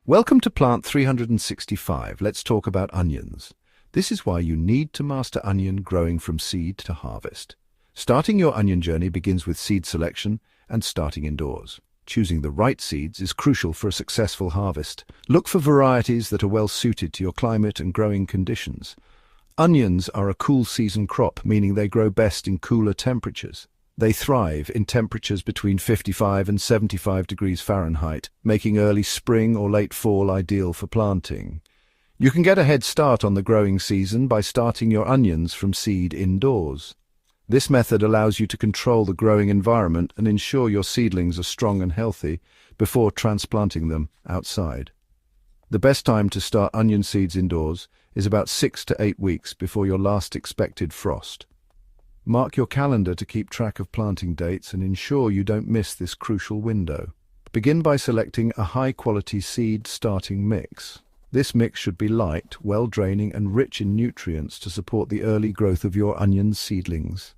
Welcome to Plant 365. Let's talk about onions. This is why you need to master onion growing from seed to harvest. Starting your onion journey begins with seed selection and starting indoors. Choosing the right seeds is crucial for a successful harvest. Look for varieties that are well suited to your climate and growing conditions. Onions are a cool season crop, meaning they grow best in cooler temperatures. They thrive in temperatures between 55 and 75 degrees Fahrenheit, making early spring or late fall ideal for planting. You can get a head start on the growing season by starting your onions from seed indoors. This method allows you to control the growing environment and ensure your seedlings are strong and healthy before transplanting them outside. The best time to start onion seeds indoors is about 6 to 8 weeks before your last expected frost. Mark your calendar to keep track of planting dates and ensure you don't miss this crucial window. Begin by selecting a high-quality seed starting mix. This mix should be light, well-draining and rich in nutrients to support the early growth of your onion seedlings.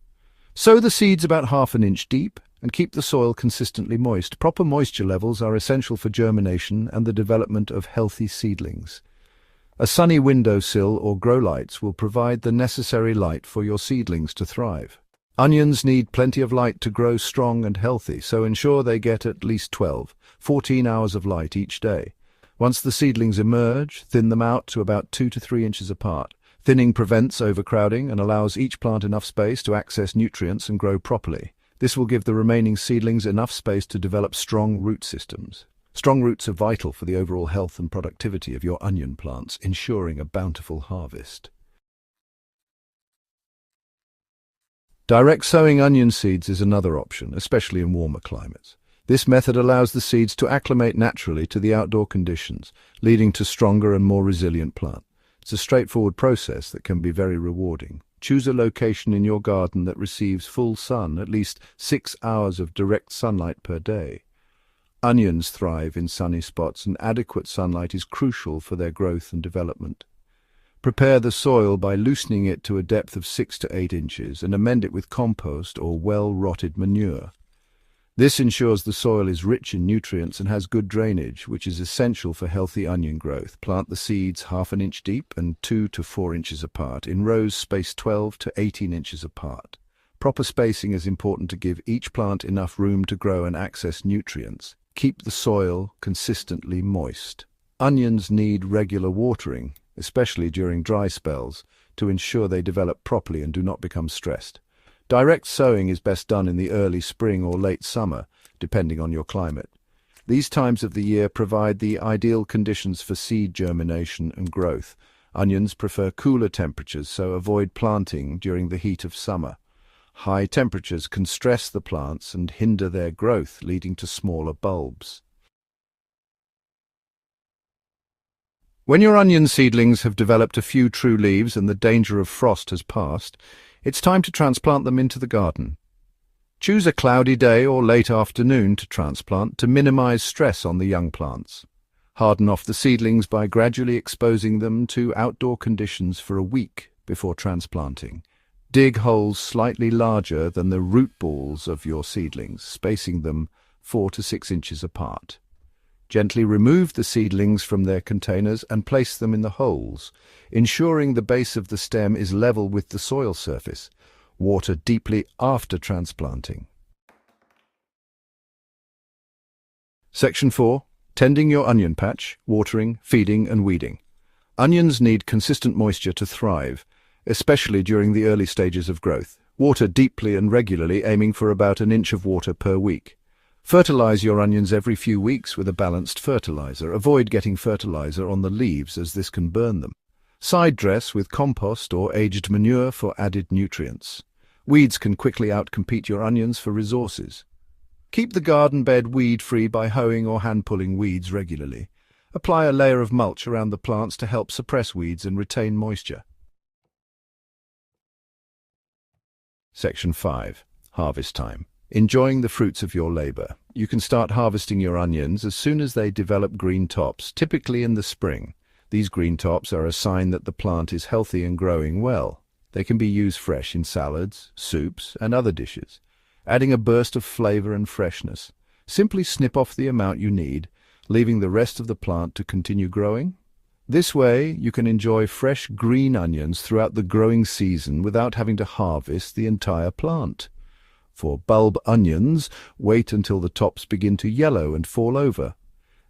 Sow the seeds about half an inch deep and keep the soil consistently moist. Proper moisture levels are essential for germination and the development of healthy seedlings. A sunny windowsill or grow lights will provide the necessary light for your seedlings to thrive. Onions need plenty of light to grow strong and healthy, so ensure they get at least 14 hours of light each day. Once the seedlings emerge, thin them out to about 2 to 3 inches apart. Thinning prevents overcrowding and allows each plant enough space to access nutrients and grow properly. This will give the remaining seedlings enough space to develop strong root systems. Strong roots are vital for the overall health and productivity of your onion plants, ensuring a bountiful harvest. Direct sowing onion seeds is another option, especially in warmer climates. This method allows the seeds to acclimate naturally to the outdoor conditions, leading to stronger and more resilient plants. It's a straightforward process that can be very rewarding. Choose a location in your garden that receives full sun, at least 6 hours of direct sunlight per day. Onions thrive in sunny spots, and adequate sunlight is crucial for their growth and development. Prepare the soil by loosening it to a depth of 6 to 8 inches and amend it with compost or well-rotted manure. This ensures the soil is rich in nutrients and has good drainage, which is essential for healthy onion growth. Plant the seeds half an inch deep and 2 to 4 inches apart, in rows spaced 12 to 18 inches apart. Proper spacing is important to give each plant enough room to grow and access nutrients. Keep the soil consistently moist. Onions need regular watering, especially during dry spells, to ensure they develop properly and do not become stressed. Direct sowing is best done in the early spring or late summer, depending on your climate. These times of the year provide the ideal conditions for seed germination and growth. Onions prefer cooler temperatures, so avoid planting during the heat of summer. High temperatures can stress the plants and hinder their growth, leading to smaller bulbs. When your onion seedlings have developed a few true leaves and the danger of frost has passed, it's time to transplant them into the garden. Choose a cloudy day or late afternoon to transplant to minimize stress on the young plants. Harden off the seedlings by gradually exposing them to outdoor conditions for a week before transplanting. Dig holes slightly larger than the root balls of your seedlings, spacing them 4 to 6 inches apart. Gently remove the seedlings from their containers and place them in the holes, ensuring the base of the stem is level with the soil surface. Water deeply after transplanting. Section 4. Tending your onion patch, watering, feeding and weeding. Onions need consistent moisture to thrive, especially during the early stages of growth. Water deeply and regularly, aiming for about an inch of water per week. Fertilize your onions every few weeks with a balanced fertilizer. Avoid getting fertilizer on the leaves, as this can burn them. Side dress with compost or aged manure for added nutrients. Weeds can quickly outcompete your onions for resources. Keep the garden bed weed-free by hoeing or hand-pulling weeds regularly. Apply a layer of mulch around the plants to help suppress weeds and retain moisture. Section 5. Harvest time. Enjoying the fruits of your labor. You can start harvesting your onions as soon as they develop green tops, typically in the spring. These green tops are a sign that the plant is healthy and growing well. They can be used fresh in salads, soups, and other dishes, adding a burst of flavor and freshness. Simply snip off the amount you need, leaving the rest of the plant to continue growing. This way, you can enjoy fresh green onions throughout the growing season without having to harvest the entire plant. For bulb onions, wait until the tops begin to yellow and fall over.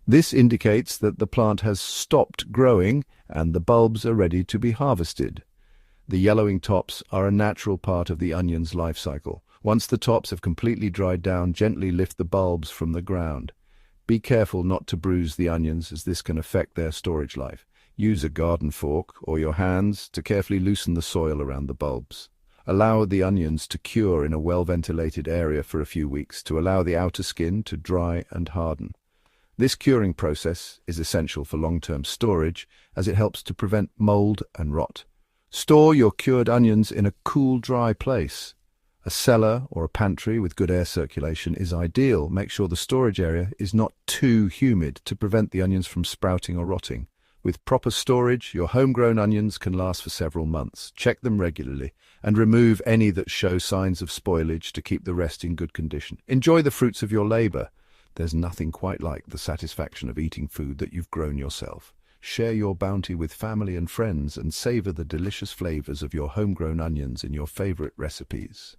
This indicates that the plant has stopped growing and the bulbs are ready to be harvested. The yellowing tops are a natural part of the onion's life cycle. Once the tops have completely dried down, gently lift the bulbs from the ground. Be careful not to bruise the onions, as this can affect their storage life. Use a garden fork or your hands to carefully loosen the soil around the bulbs. Allow the onions to cure in a well-ventilated area for a few weeks to allow the outer skin to dry and harden. This curing process is essential for long-term storage, as it helps to prevent mold and rot. Store your cured onions in a cool, dry place. A cellar or a pantry with good air circulation is ideal. Make sure the storage area is not too humid to prevent the onions from sprouting or rotting. With proper storage, your homegrown onions can last for several months. Check them regularly and remove any that show signs of spoilage to keep the rest in good condition. Enjoy the fruits of your labor. There's nothing quite like the satisfaction of eating food that you've grown yourself. Share your bounty with family and friends and savor the delicious flavors of your homegrown onions in your favorite recipes.